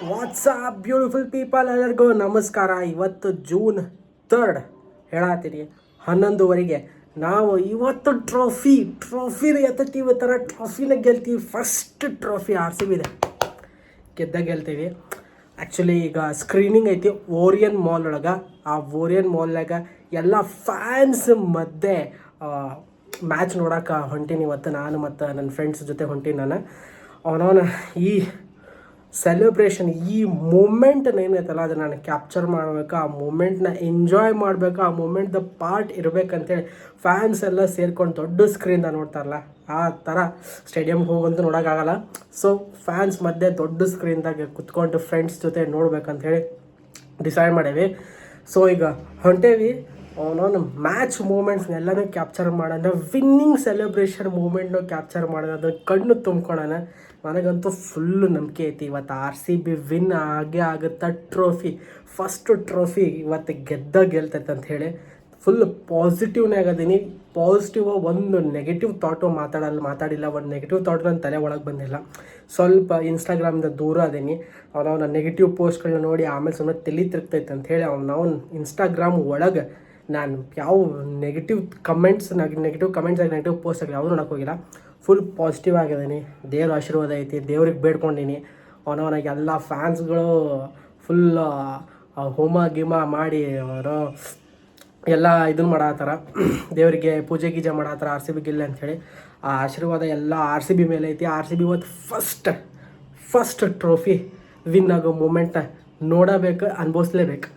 WhatsApp beautiful people ಎಲ್ಲರಿಗೂ ನಮಸ್ಕಾರ. ಇವತ್ತು June 3 ಹೇಳತ್ತೀನಿ 11:00 ನಾವು ಇವತ್ತು ಟ್ರೋಫಿನ ಎತ್ತೀವಿ. ಥರ ಟ್ರೋಫಿನ ಗೆಲ್ತೀವಿ. ಫಸ್ಟ್ ಟ್ರೋಫಿ RCB ಇದೆ, ಗೆಲ್ತೀವಿ. ಆ್ಯಕ್ಚುಲಿ ಈಗ ಸ್ಕ್ರೀನಿಂಗ್ ಐತಿ ಓರಿಯನ್ ಮಾಲ್ ಒಳಗೆ. ಆ ಓರಿಯನ್ ಮಾಲ್ನಾಗ ಎಲ್ಲ ಫ್ಯಾನ್ಸ್ ಮಧ್ಯೆ ಮ್ಯಾಚ್ ನೋಡೋಕೆ ಹೊಂಟೀನಿ. ಇವತ್ತು ನಾನು ಮತ್ತು ನನ್ನ ಫ್ರೆಂಡ್ಸ್ ಜೊತೆ ಹೊಂಟೀನಿ. ಅವನವನ ಈ ಸೆಲೆಬ್ರೇಷನ್, ಈ ಮೂಮೆಂಟ್ನ ಏನೈತಲ್ಲ ಅದನ್ನು ನಾನು ಕ್ಯಾಪ್ಚರ್ ಮಾಡಬೇಕು. ಆ ಮೂಮೆಂಟ್ನ ಎಂಜಾಯ್ ಮಾಡಬೇಕು. ಆ ಮೂಮೆಂಟ್ದ ಪಾರ್ಟ್ ಇರಬೇಕಂತೇಳಿ ಫ್ಯಾನ್ಸ್ ಎಲ್ಲ ಸೇರ್ಕೊಂಡು ದೊಡ್ಡ ಸ್ಕ್ರೀನ್ದಾಗ ನೋಡ್ತಾರಲ್ಲ, ಆ ಥರ ಸ್ಟೇಡಿಯಮ್ಗೆ ಹೋಗಂತೂ ನೋಡೋಕ್ಕಾಗಲ್ಲ. ಸೊ ಫ್ಯಾನ್ಸ್ ಮಧ್ಯೆ ದೊಡ್ಡ ಸ್ಕ್ರೀನ್ದಾಗ ಕುತ್ಕೊಂಡು ಫ್ರೆಂಡ್ಸ್ ಜೊತೆ ನೋಡ್ಬೇಕಂತೇಳಿ ಡಿಸೈಡ್ ಮಾಡೇವಿ. ಸೊ ಈಗ ಹೊಂಟೇವಿ. ಅವನವನು ಮ್ಯಾಚ್ ಮೂಮೆಂಟ್ಸ್ನೆಲ್ಲನೂ ಕ್ಯಾಪ್ಚರ್ ಮಾಡೋಣ, ವಿನ್ನಿಂಗ್ ಸೆಲೆಬ್ರೇಷನ್ ಮೂಮೆಂಟ್ನೂ ಕ್ಯಾಪ್ಚರ್ ಮಾಡೋಣ, ಅದನ್ನು ಕಣ್ಣು ತುಂಬ್ಕೊಳ್ಳೋಣ. ನನಗಂತೂ ಫುಲ್ಲು ನಂಬಿಕೆ ಐತಿ ಇವತ್ತು RCB ವಿನ್ ಆಗೇ ಆಗುತ್ತಾ. ಫಸ್ಟ್ ಟ್ರೋಫಿ ಇವತ್ತು ಗೆಲ್ತೈತೆ ಅಂತ ಹೇಳಿ ಫುಲ್ ಪಾಸಿಟಿವ್ನೇ ಆಗೋದೀನಿ. ಪಾಸಿಟಿವ್, ಒಂದು ನೆಗೆಟಿವ್ ಥಾಟು ಮಾತಾಡಿಲ್ಲ. ಒಂದು ನೆಗೆಟಿವ್ ಥಾಟ್ ನನ್ನ ತಲೆ ಒಳಗೆ ಬಂದಿಲ್ಲ. ಸ್ವಲ್ಪ ಇನ್ಸ್ಟಾಗ್ರಾಮಿಂದ ದೂರ ಅದೀನಿ. ಅವನ ನೆಗೆಟಿವ್ ಪೋಸ್ಟ್ಗಳನ್ನ ನೋಡಿ ಆಮೇಲೆ ಸುಮ್ಮನೆ ತಲೆ ತಿರುಗ್ತೈತೆ ಅಂತ ಹೇಳಿ ಅವನ ಇನ್ಸ್ಟಾಗ್ರಾಮ್ ಒಳಗೆ ನಾನು ಯಾವ ನೆಗೆಟಿವ್ ಕಮೆಂಟ್ಸ್ ಆಗಿ ನೆಗೆಟಿವ್ ಪೋಸ್ಟ್ ಆಗಲಿ ಯಾವುದು ನೋಡೋಕೆ ಹೋಗಿಲ್ಲ. ಫುಲ್ ಪಾಸಿಟಿವ್ ಆಗಿದ್ದೀನಿ. ದೇವ್ರ ಆಶೀರ್ವಾದ ಐತಿ, ದೇವ್ರಿಗೆ ಬೇಡ್ಕೊಂಡಿನಿ. ಅವನವನಾಗಿ ಎಲ್ಲ ಫ್ಯಾನ್ಸ್ಗಳು ಫುಲ್ ಹೋಮ ಗೀಮ ಮಾಡಿ ಅವರು ಎಲ್ಲ ಇದನ್ನು ಮಾಡತ್ತಾರ, ದೇವರಿಗೆ ಪೂಜೆ ಗೀಜೆ ಮಾಡತ್ತಾರ RCB ಗೆಲ್ಲ ಅಂಥೇಳಿ. ಆ ಆಶೀರ್ವಾದ ಎಲ್ಲ RCB ಮೇಲೆ ಐತಿ. RCB ಇವತ್ತು ಫಸ್ಟ್ ಟ್ರೋಫಿ ವಿನ್ ಆಗೋ ಮೂಮೆಂಟ್ನ ನೋಡಬೇಕು, ಅನುಭವಿಸ್ಲೇಬೇಕು.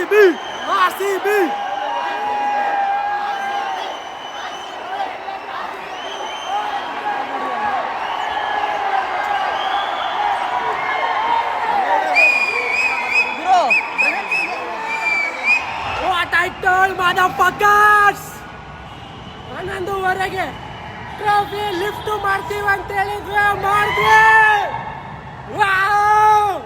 RCB. What I told motherfuckers! 11:30 trophy lift ಮಾಡ್ತೀವಿ ಅಂತ ಹೇಳಿದ್ವಿ, ಮಾಡಿದ್ವಿ. ವಾವ್!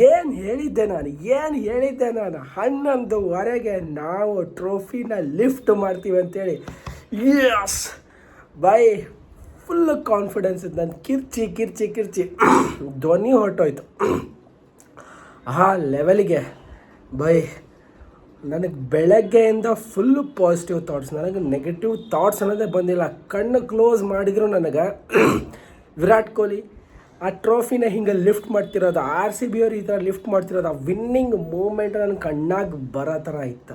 ಏನು ಹೇಳಿದ್ದೆ ನಾನು 11:30 ನಾವು ಟ್ರೋಫಿನ ಲಿಫ್ಟ್ ಮಾಡ್ತೀವಿ ಅಂತೇಳಿ. ಯಸ್ ಬೈ, ಫುಲ್ ಕಾನ್ಫಿಡೆನ್ಸ್ ಇತ್ತು. ನಾನು ಕಿರ್ಚಿ ಧ್ವನಿ ಹೊರಟೋಯ್ತು ಆ ಲೆವೆಲ್ಗೆ. ಬೈ, ನನಗೆ ಬೆಳಗ್ಗೆಯಿಂದ ಫುಲ್ಲು ಪಾಸಿಟಿವ್ ಥಾಟ್ಸ್, ನನಗೆ ನೆಗೆಟಿವ್ ಥಾಟ್ಸ್ ಅನ್ನೋದೇ ಬಂದಿಲ್ಲ. ಕಣ್ಣು ಕ್ಲೋಸ್ ಮಾಡಿದ್ರು ನನಗೆ ವಿರಾಟ್ ಕೊಹ್ಲಿ ಆ ಟ್ರೋಫಿನ ಹಿಂಗೆ ಲಿಫ್ಟ್ ಮಾಡ್ತಿರೋದು, RCB ಅವ್ರು ಈ ಥರ ಲಿಫ್ಟ್ ಮಾಡ್ತಿರೋದು, ಆ ವಿನ್ನಿಂಗ್ ಮೂಮೆಂಟ್ ನನ್ನ ಕಣ್ಣಾಗಿ ಬರೋ ಥರ ಇತ್ತು.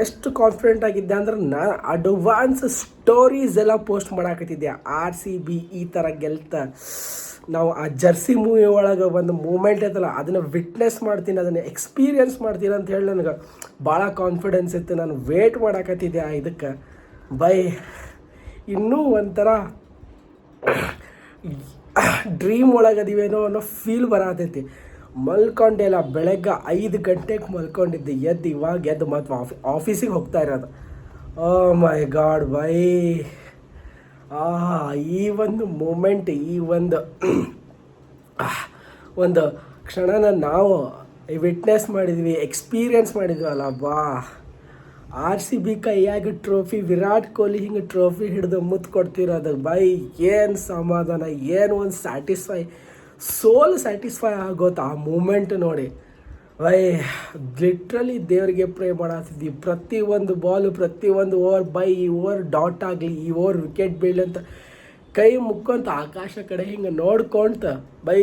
ಎಷ್ಟು ಕಾನ್ಫಿಡೆಂಟ್ ಆಗಿದ್ದೆ ಅಂದ್ರೆ ನಾನು ಅಡ್ವಾನ್ಸ್ ಸ್ಟೋರೀಸ್ ಎಲ್ಲ ಪೋಸ್ಟ್ ಮಾಡಾಕತ್ತಿದ್ದೆ. RCB ಈ ಥರ ಗೆಲ್ತಾ, ನಾವು ಆ ಜರ್ಸಿ ಮೂವಿ ಒಳಗೆ ಒಂದು ಮೂಮೆಂಟ್ ಐತಲ್ಲ, ಅದನ್ನು ವಿಟ್ನೆಸ್ ಮಾಡ್ತೀನಿ, ಅದನ್ನು ಎಕ್ಸ್ಪೀರಿಯನ್ಸ್ ಮಾಡ್ತೀನಿ ಅಂತ ಹೇಳಿ ನನಗೆ ಭಾಳ ಕಾನ್ಫಿಡೆನ್ಸ್ ಇತ್ತು. ನಾನು ವೇಟ್ ಮಾಡಾಕತ್ತಿದ್ದೆ ಇದಕ್ಕೆ. ಬೈ, ಇನ್ನೂ ಒಂಥರ ಡ್ರೀಮ್ ಒಳಗದಿವೇನೋ ಅನ್ನೋ ಫೀಲ್ ಬರತೈತಿ. ಮಲ್ಕೊಂಡೆ ಇಲ್ಲ, ಬೆಳಗ್ಗೆ 5 ಗಂಟೆಗೆ ಮಲ್ಕೊಂಡಿದ್ದೆ, ಎದ್ದು ಮತ್ತು ಆಫೀಸಿಗೆ ಹೋಗ್ತಾ ಇರೋದು. ಓ ಮೈ ಗಾಡ್ ಬೈ, ಈ ಒಂದು ಮೂಮೆಂಟ್, ಈ ಒಂದು ಕ್ಷಣನ ನಾವು ವಿಟ್ನೆಸ್ ಮಾಡಿದ್ವಿ, ಎಕ್ಸ್ಪೀರಿಯನ್ಸ್ ಮಾಡಿದ್ವಲ್ಲ. ಬಾ, RCB ಕೈಯಾಗಿ ಟ್ರೋಫಿ, ವಿರಾಟ್ ಕೊಹ್ಲಿ ಹಿಂಗೆ ಟ್ರೋಫಿ ಹಿಡಿದು ಮುತ್ತು ಕೊಡ್ತಿರೋದು. ಬೈ, ಏನು ಸಮಾಧಾನ, ಏನು ಒಂದು ಸೋಲ್ ಸ್ಯಾಟಿಸ್ಫೈ ಆಗೋದು ಆ ಮೂಮೆಂಟ್ ನೋಡಿ. ಬೈ, ಲಿಟ್ರಲಿ ದೇವರಿಗೆ ಪ್ರೇ ಮಾಡತ್ತಿದ್ವಿ. ಪ್ರತಿಯೊಂದು ಬಾಲು, ಪ್ರತಿಯೊಂದು ಓವರ್, ಬೈ ಈ ಓವರ್ ಡಾಟ್ ಆಗಲಿ, ಈ ಓವರ್ ವಿಕೆಟ್ ಬೀಳಲಿ ಅಂತ ಕೈ ಮುಕ್ಕೊಂತ ಆಕಾಶ ಕಡೆ ಹಿಂಗೆ ನೋಡ್ಕೊಂತ ಬೈ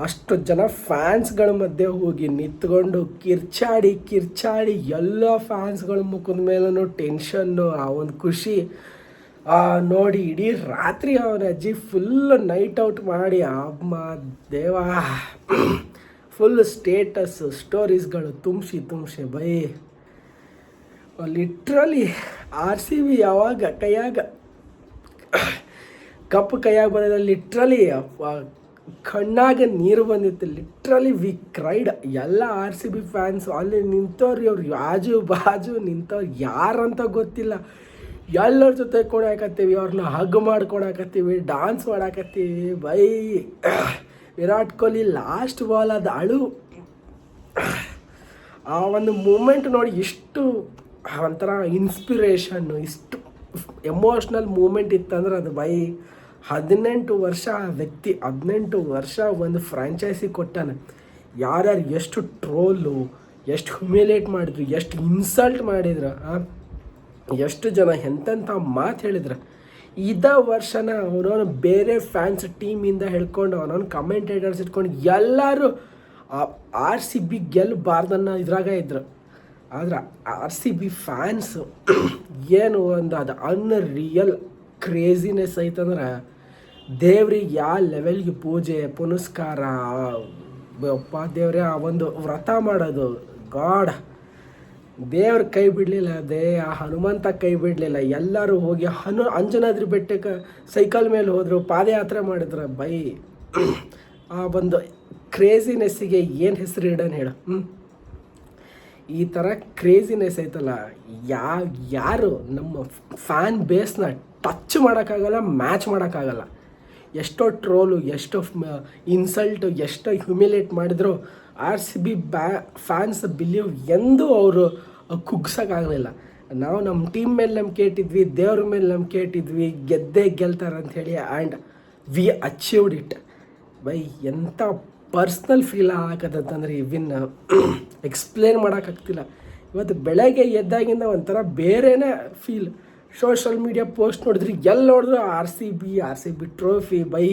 ಅಷ್ಟು ಜನ ಫ್ಯಾನ್ಸ್ಗಳ ಮಧ್ಯೆ ಹೋಗಿ ನಿಂತ್ಕೊಂಡು ಕಿರ್ಚಾಡಿ ಎಲ್ಲ ಫ್ಯಾನ್ಸ್ಗಳ ಮುಖದ ಮೇಲೂ ಟೆನ್ಷನ್ನು, ಆ ಒಂದು ಖುಷಿ ನೋಡಿ. ಇಡೀ ರಾತ್ರಿ ಅವನ ಅಜ್ಜಿ ಫುಲ್ ನೈಟ್ ಔಟ್ ಮಾಡಿ, ಅಮ್ಮ ದೇವಾ, ಫುಲ್ ಸ್ಟೇಟಸ್ ಸ್ಟೋರೀಸ್ಗಳು ತುಂಬಿಸಿ ಬೈ. ಲಿಟ್ರಲಿ RCB ಯಾವಾಗ ಕಪ್ಪು ಕೈಯಾಗ ಬಂದಿದ್ದ, ಲಿಟ್ರಲಿ ಕಣ್ಣಾಗ ನೀರು ಬಂದಿತ್ತು. Literally V cried. ಎಲ್ಲ RCB ಫ್ಯಾನ್ಸು ಅಲ್ಲಿ ನಿಂತವ್ರು, ಅವ್ರು ಬಾಜು ನಿಂತವ್ರು ಯಾರಂತ ಗೊತ್ತಿಲ್ಲ, ಎಲ್ಲರ ಜೊತೆ ಕೊಡಾಕತ್ತೀವಿ, ಅವ್ರನ್ನ ಹಗ್ ಮಾಡ್ಕೊಳಕತ್ತೀವಿ, ಡಾನ್ಸ್ ಮಾಡಾಕತ್ತೀವಿ. ಬೈ, ವಿರಾಟ್ ಕೊಹ್ಲಿ ಲಾಸ್ಟ್ ಬಾಲ್ ಅದು ಅಳು, ಆ ಒಂದು ಮೂಮೆಂಟ್ ನೋಡಿ ಇಷ್ಟು ಒಂಥರ ಇನ್ಸ್ಪಿರೇಷನ್ನು, ಇಷ್ಟು ಎಮೋಷ್ನಲ್ ಮೂಮೆಂಟ್ ಇತ್ತಂದ್ರೆ ಅದು ಬೈ. 18 ವರ್ಷ ವ್ಯಕ್ತಿ, 18 ವರ್ಷ ಒಂದು ಫ್ರಾಂಚೈಸಿ ಕೊಟ್ಟಾನೆ. ಯಾರ್ಯಾರು ಎಷ್ಟು ಟ್ರೋಲು, ಎಷ್ಟು ಹ್ಯುಮಿಲೇಟ್ ಮಾಡಿದ್ರು, ಎಷ್ಟು ಇನ್ಸಲ್ಟ್ ಮಾಡಿದ್ರು, ಎಷ್ಟು ಜನ ಎಂತೆಂಥ ಮಾತು ಹೇಳಿದ್ರು. ವರ್ಷನ ಅವನವನು ಬೇರೆ ಫ್ಯಾನ್ಸ್ ಟೀಮಿಂದ ಹೇಳ್ಕೊಂಡು, ಅವನವನು ಕಮೆಂಟೇಟರ್ಸ್ ಇಟ್ಕೊಂಡು ಎಲ್ಲರೂ RCB ಗೆಲ್ಲಬಾರ್ದನ್ನ ಇದ್ರಾಗ ಇದ್ರು. ಆದ್ರೆ RCB ಫ್ಯಾನ್ಸು ಏನು ಒಂದು ಅದು ಅನ್ರಿಯಲ್ ಕ್ರೇಜಿನೆಸ್ ಐತಂದ್ರೆ, ದೇವ್ರಿಗೆ ಯಾವ ಲೆವೆಲ್ಗೆ ಪೂಜೆ ಪುನಸ್ಕಾರ, ದೇವ್ರೆ ಆ ಒಂದು ವ್ರತ ಮಾಡೋದು. ಗಾಡ್, ದೇವ್ರ ಕೈ ಬಿಡಲಿಲ್ಲ, ಆ ಹನುಮಂತ ಕೈ ಬಿಡಲಿಲ್ಲ. ಎಲ್ಲರೂ ಹೋಗಿ ಅಂಜನಾದ್ರಿ ಬೆಟ್ಟಕ್ಕೆ ಸೈಕಲ್ ಮೇಲೆ ಹೋದರು, ಪಾದಯಾತ್ರೆ ಮಾಡಿದ್ರು. ಬೈ, ಆ ಒಂದು ಕ್ರೇಜಿನೆಸ್ಸಿಗೆ ಏನು ಹೆಸರು ಇಡೋಣ ಹೇಳು. ಈ ಥರ ಕ್ರೇಜಿನೆಸ್ ಐತಲ್ಲ, ಯಾರು ನಮ್ಮ ಫ್ಯಾನ್ ಬೇಸ್ನ ಟಚ್ ಮಾಡೋಕ್ಕಾಗಲ್ಲ, ಮ್ಯಾಚ್ ಮಾಡೋಕ್ಕಾಗಲ್ಲ. ಎಷ್ಟೋ ಟ್ರೋಲು, ಎಷ್ಟೋ ಇನ್ಸಲ್ಟು, ಎಷ್ಟೋ ಹ್ಯುಮಿಲೇಟ್ ಮಾಡಿದ್ರು RCB ಫ್ಯಾನ್ಸ್ ಬಿಲೀವ್ ಎಂದೂ ಅವರು ಕುಗ್ಸೋಕ್ಕಾಗಲಿಲ್ಲ. ನಾವು ನಮ್ಮ ಟೀಮ್ ಮೇಲೆ ನಂಬಿಕೆ ಇಟ್ಟಿದ್ವಿ, ದೇವ್ರ ಮೇಲೆ ನಂಬಿಕೆ ಇಟ್ಟಿದ್ವಿ, ಗೆಲ್ತಾರೆ ಅಂಥೇಳಿ. And we achieved it by. ಎಂಥ ಪರ್ಸ್ನಲ್ ಫೀಲ್ ಆಗತ್ತಂತಂದರೆ ವಿನ್ ಎಕ್ಸ್ಪ್ಲೇನ್ ಮಾಡೋಕ್ಕಾಗ್ತಿಲ್ಲ. ಇವತ್ತು ಬೆಳಗ್ಗೆ ಎದ್ದಾಗಿಂದ ಒಂಥರ ಬೇರೆನೇ ಫೀಲ್. ಸೋಷಲ್ ಮೀಡಿಯಾ ಪೋಸ್ಟ್ ನೋಡಿದ್ರಿ, ಎಲ್ಲಿ ನೋಡಿದ್ರು RCB ಟ್ರೋಫಿ ಬೈ.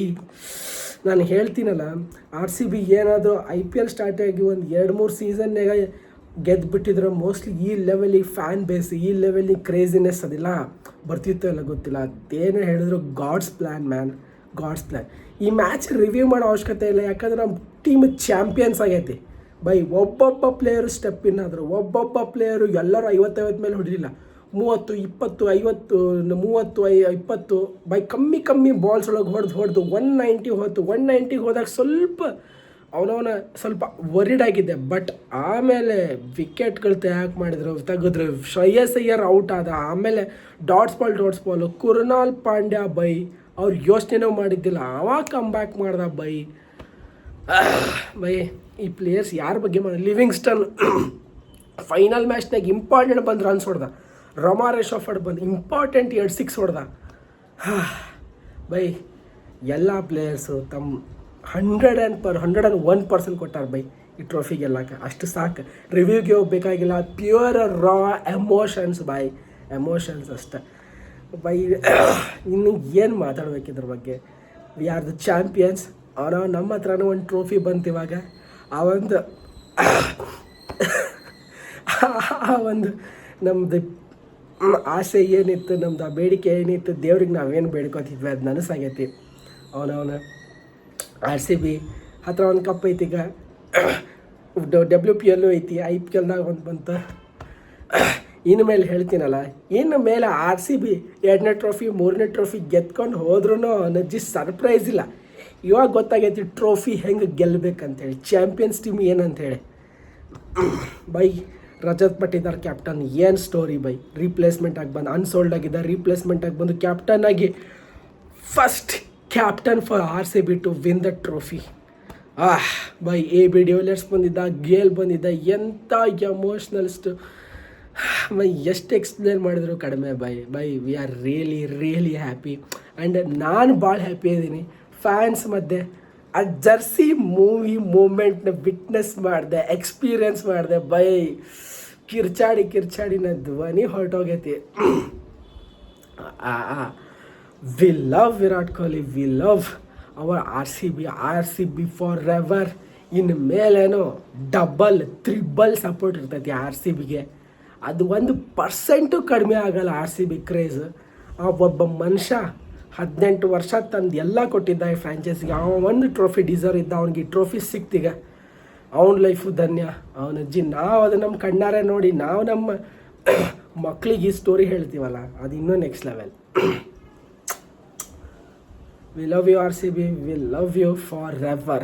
ನಾನು ಹೇಳ್ತೀನಲ್ಲ, RCB ಏನಾದರೂ IPL ಸ್ಟಾರ್ಟ್ ಆಗಿ ಒಂದು 2-3 ಸೀಸನ್ನಾಗ ಗೆದ್ದುಬಿಟ್ಟಿದ್ರೆ ಮೋಸ್ಟ್ಲಿ ಈ ಲೆವೆಲಿಗೆ ಫ್ಯಾನ್ ಬೇಸ್, ಈ ಲೆವೆಲಿಗೆ ಕ್ರೇಜಿನೆಸ್ ಅದೆಲ್ಲ ಬರ್ತಿತ್ತೋ ಇಲ್ಲ ಗೊತ್ತಿಲ್ಲ. ಅದೇನೇ ಹೇಳಿದ್ರು God's plan man, God's plan. ಈ ಮ್ಯಾಚ್ ರಿವ್ಯೂ ಮಾಡೋ ಅವಶ್ಯಕತೆ ಇಲ್ಲ, ಯಾಕಂದ್ರೆ ನಮ್ಮ ಟೀಮ್ ಚಾಂಪಿಯನ್ಸ್ ಆಗೈತಿ ಬೈ. ಒಬ್ಬೊಬ್ಬ ಪ್ಲೇಯರು ಸ್ಟೆಪ್ ಇನ್ ಆದರು, ಒಬ್ಬೊಬ್ಬ ಪ್ಲೇಯರು ಎಲ್ಲರೂ 50 ಮೇಲೆ ಹೊಡಿಲಿಲ್ಲ, 30, 20, 50, 30, 20 ಬೈ ಕಮ್ಮಿ ಬಾಲ್ಸ್ ಒಳಗೆ ಹೊಡೆದು 190 ಹೋಯ್ತು. 190 ಹೋದಾಗ ಸ್ವಲ್ಪ ಸ್ವಲ್ಪ ವರಿಡ್ ಆಗಿದ್ದೆ. ಬಟ್ ಆಮೇಲೆ ವಿಕೆಟ್ಗಳು ತೆಗೆದ್ರು. ಶ್ರೇಯಸ್ ಅಯ್ಯರ್ ಔಟ್ ಆದ. ಆಮೇಲೆ ಡಾಟ್ಸ್ ಬಾಲು ಕುರ್ನಾಲ್ ಪಾಂಡ್ಯ ಬೈ, ಅವ್ರು ಯೋಚನೆನೂ ಮಾಡಿದ್ದಿಲ್ಲ, ಅವಾಗ ಕಮ್ ಬ್ಯಾಕ್ ಮಾಡ್ದ ಬೈ. ಈ ಪ್ಲೇಯರ್ಸ್ ಯಾರ ಬಗ್ಗೆ ಲಿವಿಂಗ್ಸ್ಟನ್ ಫೈನಲ್ ಮ್ಯಾಚ್ನಾಗ ಇಂಪಾರ್ಟೆಂಟ್ ಬಂದು ರನ್ಸ್ ಹೊಡೆದ. ರೊಮಾರಿ ಶಾಫರ್ಡ್ ಬಂದು ಇಂಪಾರ್ಟೆಂಟ್ 2 6 ಹೊಡೆದ. ಬೈ ಎಲ್ಲ ಪ್ಲೇಯರ್ಸು ತಮ್ಮ 101% ಕೊಟ್ಟಾರೆ ಬೈ ಈ ಟ್ರೋಫಿ ಗೆಲ್ಲಕ್ಕೆ. ಅಷ್ಟು ಸಾಕು, ರಿವ್ಯೂಗೆ ಹೋಗ್ಬೇಕಾಗಿಲ್ಲ. ಪ್ಯೂರ್ ರಾ ಎಮೋಷನ್ಸ್ ಬೈ, ಎಮೋಷನ್ಸ್ ಅಷ್ಟೆ ಬೈ. ಇನ್ನು ಏನು ಮಾತಾಡ್ಬೇಕು ಇದ್ರ ಬಗ್ಗೆ? We are the champions. ನಮ್ಮ ಹತ್ರನೂ ಒಂದು ಟ್ರೋಫಿ ಬಂತು ಇವಾಗ. ಆ ಒಂದು ನಮ್ಮದು ಆಸೆ ಏನಿತ್ತು, ನಮ್ದು ಆ ಬೇಡಿಕೆ ಏನಿತ್ತು, ದೇವ್ರಿಗೆ ನಾವೇನು ಬೇಡ್ಕೊತಿದ್ವಿ ಅದು ನನಸಾಗೈತಿ. RCB ಹತ್ರ ಒಂದು ಕಪ್ ಐತಿ. ಈಗ WPL ಐತಿ, IPLನಾಗ ಒಂದು ಬಂತು. ಇನ್ನು ಮೇಲೆ ಹೇಳ್ತೀನಲ್ಲ, ಇನ್ನು ಮೇಲೆ RCB 2ನೇ ಟ್ರೋಫಿ 3ನೇ ಟ್ರೋಫಿ ಗೆದ್ಕೊಂಡು ಹೋದ್ರೂ ನಜ್ಜಿ ಸರ್ಪ್ರೈಸ್ ಇಲ್ಲ. ಇವಾಗ ಗೊತ್ತಾಗೈತಿ ಟ್ರೋಫಿ ಹೆಂಗೆ ಗೆಲ್ಲಬೇಕಂತೇಳಿ, ಚಾಂಪಿಯನ್ಸ್ ಟೀಮ್ ಏನಂತೇಳಿ ಬೈ. ರಜತ್ ಪಟ್ಟಿದಾರ್ ಕ್ಯಾಪ್ಟನ್, ಏನು ಸ್ಟೋರಿ ಬೈ. ರಿಪ್ಲೇಸ್ಮೆಂಟ್ ಆಗಿ ಬಂದು ಅನ್ಸೋಲ್ಡ್ ಆಗಿದ್ದ, ರಿಪ್ಲೇಸ್ಮೆಂಟ್ ಆಗಿ ಬಂದು ಕ್ಯಾಪ್ಟನ್ ಆಗಿ first captain for RCB to win the trophy. ಬೈ AB de Villiers ಬಂದಿದ್ದ, ಗೇಲ್ ಬಂದಿದ್ದ, ಎಂಥ ಎಮೋಷ್ನಲ್ಸ್ಟು ಬೈ. ಎಷ್ಟು ಎಕ್ಸ್ಪ್ಲೇನ್ ಮಾಡಿದ್ರು ಕಡಿಮೆ ಬೈ. We are really happy. And ನಾನು ಭಾಳ ಹ್ಯಾಪಿ ಇದ್ದೀನಿ ಫ್ಯಾನ್ಸ್ ಮಧ್ಯೆ. ಆ ಜರ್ಸಿ ಮೂಮೆಂಟ್ನ ವಿಟ್ನೆಸ್ ಮಾಡಿದೆ, ಎಕ್ಸ್ಪೀರಿಯನ್ಸ್ ಮಾಡಿದೆ ಬೈ. ಕಿರ್ಚಾಡಿ ನನ್ನ ಧ್ವನಿ ಹೊರಟೋಗೈತಿ. We love Virat Kohli, we love our RCB forever. ಇನ್ನು ಮೇಲೇನೋ ಡಬಲ್ 3 ಸಪೋರ್ಟ್ ಇರ್ತೈತಿ RCBಗೆ. ಅದು 1% ಕಡಿಮೆ ಆಗಲ್ಲ RCB ಕ್ರೇಜ್. ಒಬ್ಬ ಮನುಷ್ಯ 18 ವರ್ಷ ತಂದು ಎಲ್ಲ ಕೊಟ್ಟಿದ್ದ ಈ ಫ್ರ್ಯಾಂಚೈಸಿಗೆ. ಒಂದು ಟ್ರೋಫಿ ಡಿಸರ್ವ್ ಇದ್ದ, ಅವ್ನಿಗೆ ಈ ಟ್ರೋಫಿ ಸಿಕ್ತೀಗ ಅವನ ಲೈಫು ಧನ್ಯ. ಅವನಜ್ಜಿ ನಾವು ಅದು ನಮ್ಮ ಕಣ್ಣಾರೆ ನೋಡಿ ನಾವು ನಮ್ಮ ಮಕ್ಕಳಿಗೆ ಈ ಸ್ಟೋರಿ ಹೇಳ್ತೀವಲ್ಲ, ಅದು ಇನ್ನೂ next level. We love you RCB, we love you for ever.